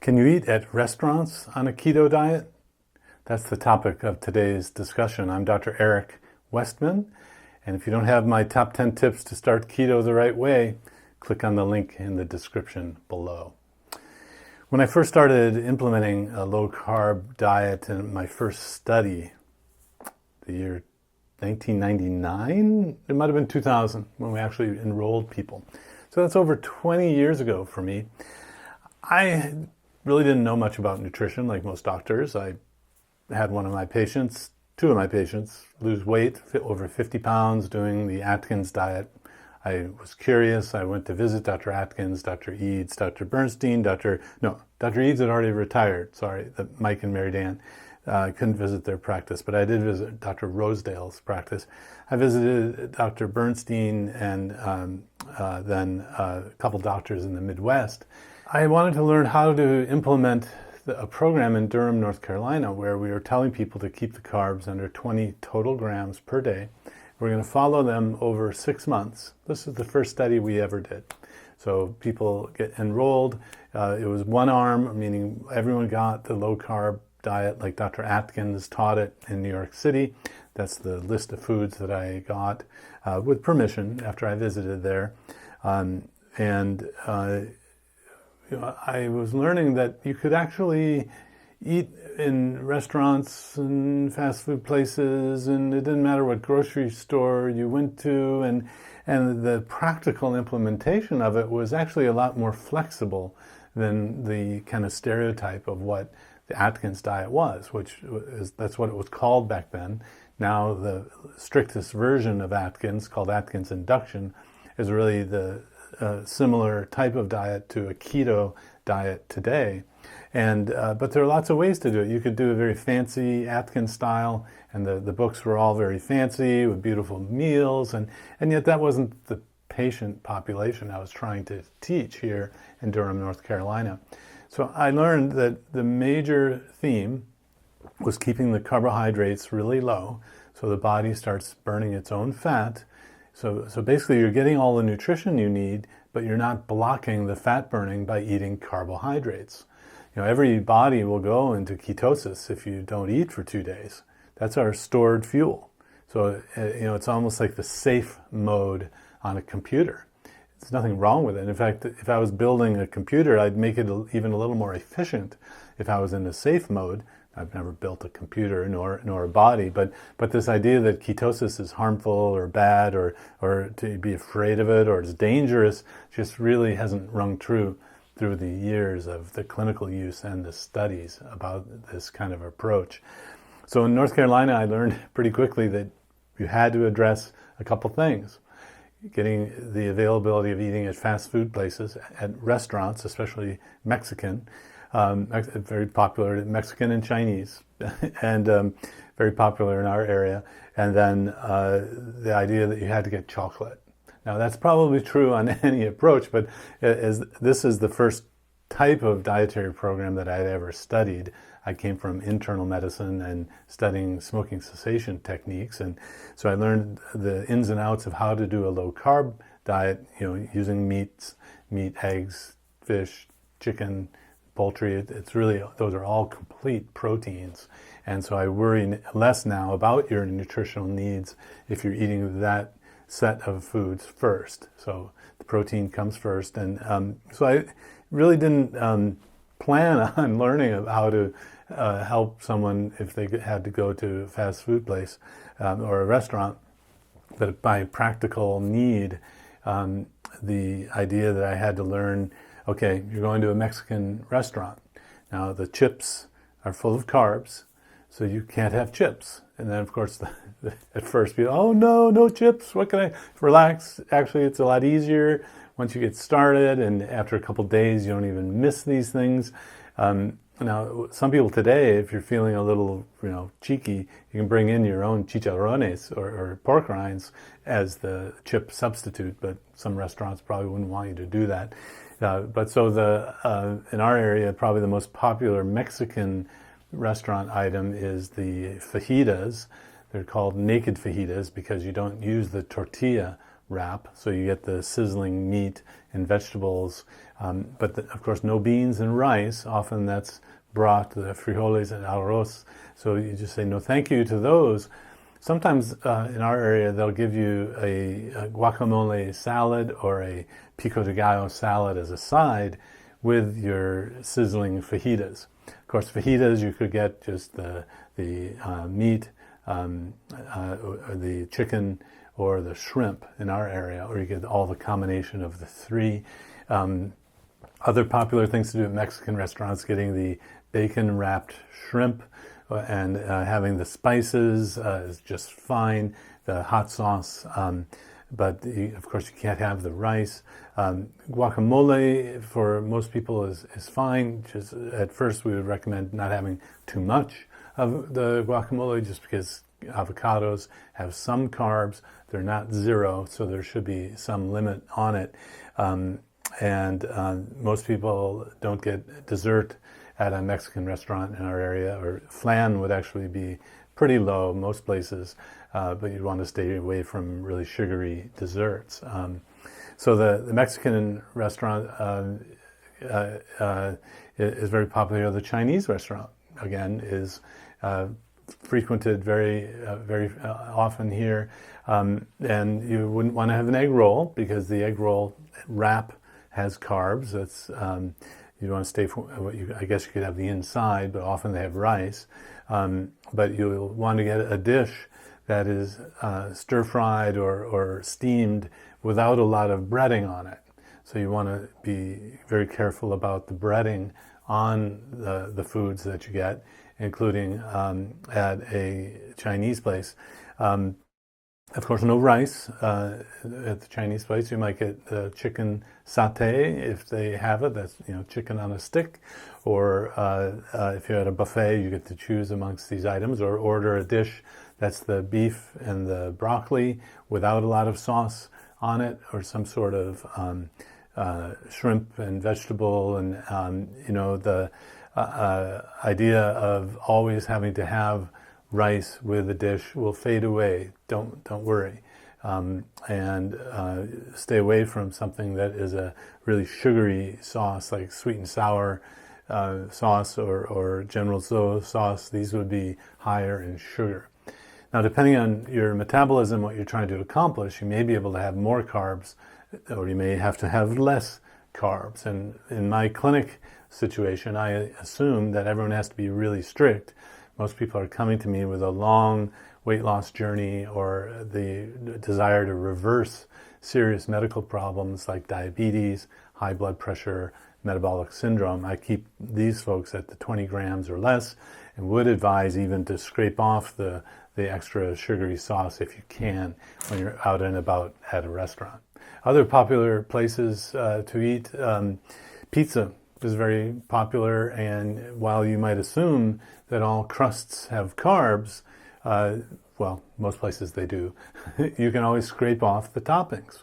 Can you eat at restaurants on a keto diet? That's the topic of today's discussion. I'm Dr. Eric Westman, and if you don't have my top 10 tips to start keto the right way, click on the link in the description below. When I first started implementing a low-carb diet in my first study, the year 1999, it might have been 2000 when we actually enrolled people. So that's over 20 years ago for me. I really didn't know much about nutrition like most doctors. I had two of my patients, lose weight, over 50 pounds doing the Atkins diet. I was curious. I went to visit Dr. Atkins, Dr. Eads, Dr. Bernstein, Dr. Eads had already retired. Sorry, Mike and Mary Dan. I couldn't visit their practice, but I did visit Dr. Rosedale's practice. I visited Dr. Bernstein and then a couple doctors in the Midwest. I wanted to learn how to implement a program in Durham, North Carolina, where we were telling people to keep the carbs under 20 total grams per day. We're going to follow them over 6 months. This is the first study we ever did. So people get enrolled. It was one arm, meaning everyone got the low-carb diet like Dr. Atkins taught it in New York City. That's the list of foods that I got with permission after I visited there. I was learning that you could actually eat in restaurants and fast food places, and it didn't matter what grocery store you went to, and the practical implementation of it was actually a lot more flexible than the kind of stereotype of what the Atkins diet was, that's what it was called back then. Now the strictest version of Atkins, called Atkins induction, is really the similar type of diet to a keto diet today. But there are lots of ways to do it. You could do a very fancy Atkins style, and the books were all very fancy with beautiful meals, and yet that wasn't the patient population I was trying to teach here in Durham, North Carolina. So I learned that the major theme was keeping the carbohydrates really low so the body starts burning its own fat. So basically you're getting all the nutrition you need, but you're not blocking the fat burning by eating carbohydrates. Every body will go into ketosis if you don't eat for 2 days. That's our stored fuel. So, it's almost like the safe mode on a computer. There's nothing wrong with it. In fact, if I was building a computer, I'd make it even a little more efficient if I was in a safe mode. I've never built a computer nor a body, but this idea that ketosis is harmful or bad or to be afraid of it or it's dangerous just really hasn't rung true through the years of the clinical use and the studies about this kind of approach. So in North Carolina, I learned pretty quickly that you had to address a couple things. Getting the availability of eating at fast food places, at restaurants, especially Mexican, very popular, Mexican and Chinese, and very popular in our area. And then the idea that you had to get chocolate. Now that's probably true on any approach, but this is the first type of dietary program that I'd ever studied. I came from internal medicine and studying smoking cessation techniques, and so I learned the ins and outs of how to do a low-carb diet, using meat, eggs, fish, chicken, poultry. It's really, those are all complete proteins, and so I worry less now about your nutritional needs if you're eating that set of foods first. So the protein comes first, and so I really didn't plan on learning how to help someone if they had to go to a fast food place or a restaurant. But by practical need, the idea that I had to learn, okay, you're going to a Mexican restaurant. Now the chips are full of carbs, so you can't have chips. And then, of course, at first people, oh no chips, what can I, relax. Actually, it's a lot easier once you get started, and after a couple days, you don't even miss these things. Now, some people today, if you're feeling a little, cheeky, you can bring in your own chicharrones or pork rinds as the chip substitute, but some restaurants probably wouldn't want you to do that. But so in our area, probably the most popular Mexican restaurant item is the fajitas. They're called naked fajitas because you don't use the tortilla wrap, so you get the sizzling meat and vegetables But of course, no beans and rice. Often that's broth, the frijoles and arroz. So you just say no thank you to those. Sometimes in our area, they'll give you a guacamole salad or a pico de gallo salad as a side with your sizzling fajitas. Of course, fajitas, you could get just the meat, or the chicken, or the shrimp in our area, or you get all the combination of the three. Other popular things to do at Mexican restaurants, getting the bacon-wrapped shrimp and having the spices is just fine, the hot sauce, but of course you can't have the rice. Guacamole for most people is fine. Just at first we would recommend not having too much of the guacamole, just because avocados have some carbs. They're not zero, so there should be some limit on it. And most people don't get dessert at a Mexican restaurant in our area, or flan would actually be pretty low most places, but you'd want to stay away from really sugary desserts. So the Mexican restaurant is very popular. The Chinese restaurant, again, is frequented very often here. And you wouldn't want to have an egg roll, because the egg roll wrap has carbs. That's you want to stay for, I guess you could have the inside, but often they have rice. But you'll want to get a dish that is stir-fried or steamed without a lot of breading on it. So you want to be very careful about the breading on the foods that you get, including at a Chinese place. Of course, no rice at the Chinese place. You might get chicken satay if they have it. That's chicken on a stick. Or if you're at a buffet, you get to choose amongst these items, or order a dish that's the beef and the broccoli without a lot of sauce on it, or some sort of shrimp and vegetable. And the idea of always having to have rice with a dish will fade away. Don't worry, and stay away from something that is a really sugary sauce, like sweet and sour sauce or General Tso sauce. These would be higher in sugar. Now, depending on your metabolism, what you're trying to accomplish, you may be able to have more carbs, or you may have to have less carbs. And in my clinic situation, I assume that everyone has to be really strict. Most people are coming to me with a long weight loss journey, or the desire to reverse serious medical problems like diabetes, high blood pressure, metabolic syndrome. I keep these folks at the 20 grams or less, and would advise even to scrape off the extra sugary sauce if you can when you're out and about at a restaurant. Other popular places to eat, pizza is very popular, and while you might assume that all crusts have carbs, well, most places they do, you can always scrape off the toppings.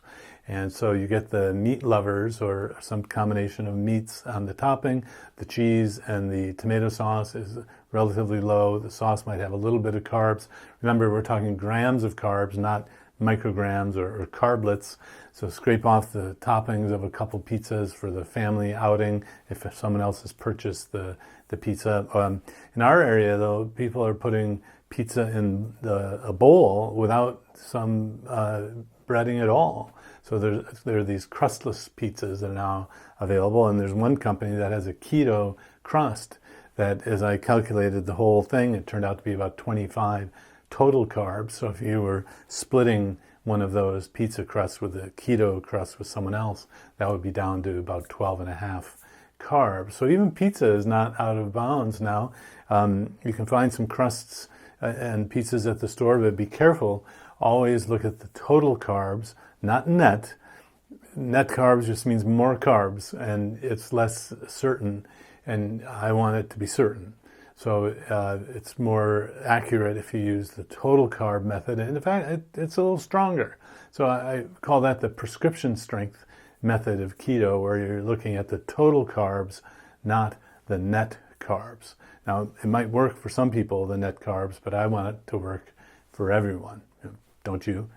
And so you get the meat lovers, or some combination of meats on the topping. The cheese and the tomato sauce is relatively low. The sauce might have a little bit of carbs. Remember, we're talking grams of carbs, not micrograms or carblets. So scrape off the toppings of a couple pizzas for the family outing if someone else has purchased the pizza. In our area, though, people are putting pizza in a bowl without some breading at all. So there are these crustless pizzas that are now available, and there's one company that has a keto crust that, as I calculated the whole thing, it turned out to be about 25 total carbs. So if you were splitting one of those pizza crusts with a keto crust with someone else, that would be down to about 12 and a half carbs. So even pizza is not out of bounds now. You can find some crusts and pizzas at the store, but be careful. Always look at the total carbs, not net. Net carbs just means more carbs, and it's less certain, and I want it to be certain. So it's more accurate if you use the total carb method, and in fact, it's a little stronger. So I call that the prescription strength method of keto, where you're looking at the total carbs, not the net carbs. Now, it might work for some people, the net carbs, but I want it to work for everyone. Don't you?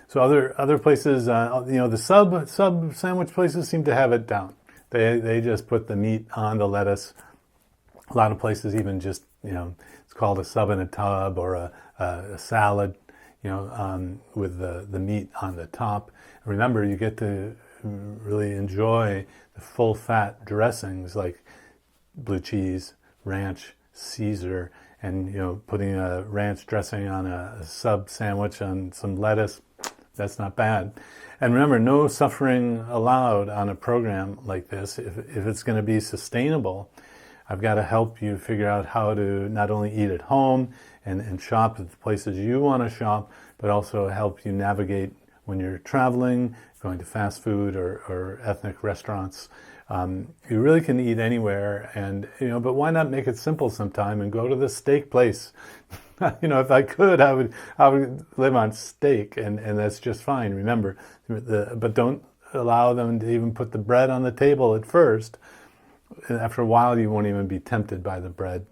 So other places, the sub sandwich places seem to have it down. They just put the meat on the lettuce. A lot of places even just, it's called a sub in a tub or a salad, with the meat on the top. Remember, you get to really enjoy the full fat dressings like blue cheese, ranch, Caesar, and putting a ranch dressing on a sub sandwich on some lettuce. That's not bad. And remember, no suffering allowed on a program like this. If it's going to be sustainable, I've got to help you figure out how to not only eat at home and shop at the places you want to shop, but also help you navigate when you're traveling, going to fast food or ethnic restaurants. You really can eat anywhere, and but why not make it simple sometime and go to the steak place? If I could, I would live on steak, and that's just fine. Remember, but don't allow them to even put the bread on the table at first. After a while, you won't even be tempted by the bread.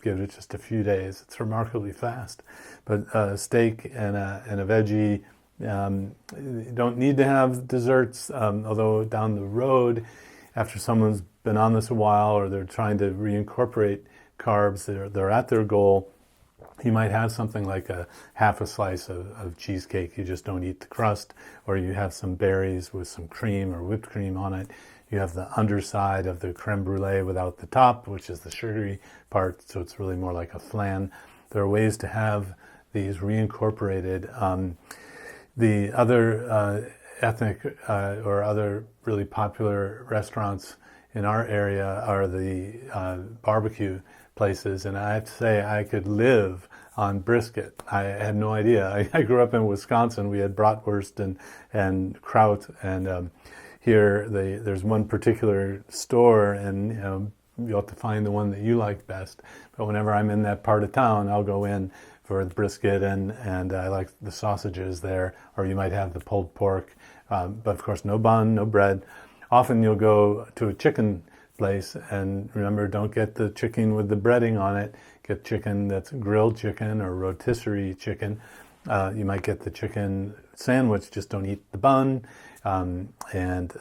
Give it just a few days. It's remarkably fast. But steak and a veggie. You don't need to have desserts, although down the road, after someone's been on this a while or they're trying to reincorporate carbs, they're at their goal, you might have something like half a slice of cheesecake. You just don't eat the crust, or you have some berries with some cream or whipped cream on it. You have the underside of the creme brulee without the top, which is the sugary part, so it's really more like a flan. There are ways to have these reincorporated. The other ethnic or other really popular restaurants in our area are the barbecue places, and I have to say I could live on brisket. I had no idea. I grew up in Wisconsin. We had bratwurst and kraut, and here there's one particular store, and you'll have to find the one that you like best. But whenever I'm in that part of town, I'll go in for the brisket, and I like the sausages there, or you might have the pulled pork, but of course no bun, no bread. Often you'll go to a chicken place, and remember, don't get the chicken with the breading on it. Get chicken that's grilled chicken or rotisserie chicken. You might get the chicken sandwich, just don't eat the bun. And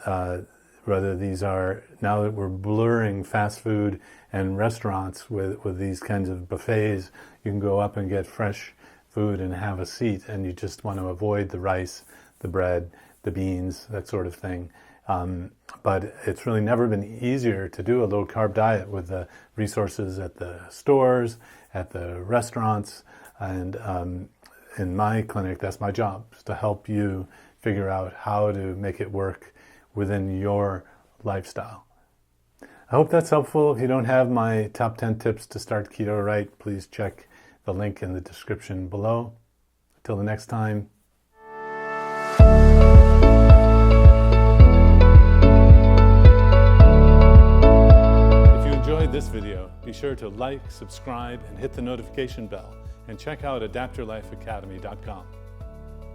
whether these are, now that we're blurring fast food and restaurants with these kinds of buffets, you can go up and get fresh food and have a seat, and you just want to avoid the rice, the bread, the beans, that sort of thing. But it's really never been easier to do a low-carb diet with the resources at the stores, at the restaurants, and in my clinic, that's my job, is to help you figure out how to make it work within your lifestyle. I hope that's helpful. If you don't have my top 10 tips to start keto right, please check the link in the description below. Until the next time. If you enjoyed this video, be sure to like, subscribe, and hit the notification bell, and check out adaptyourlifeacademy.com.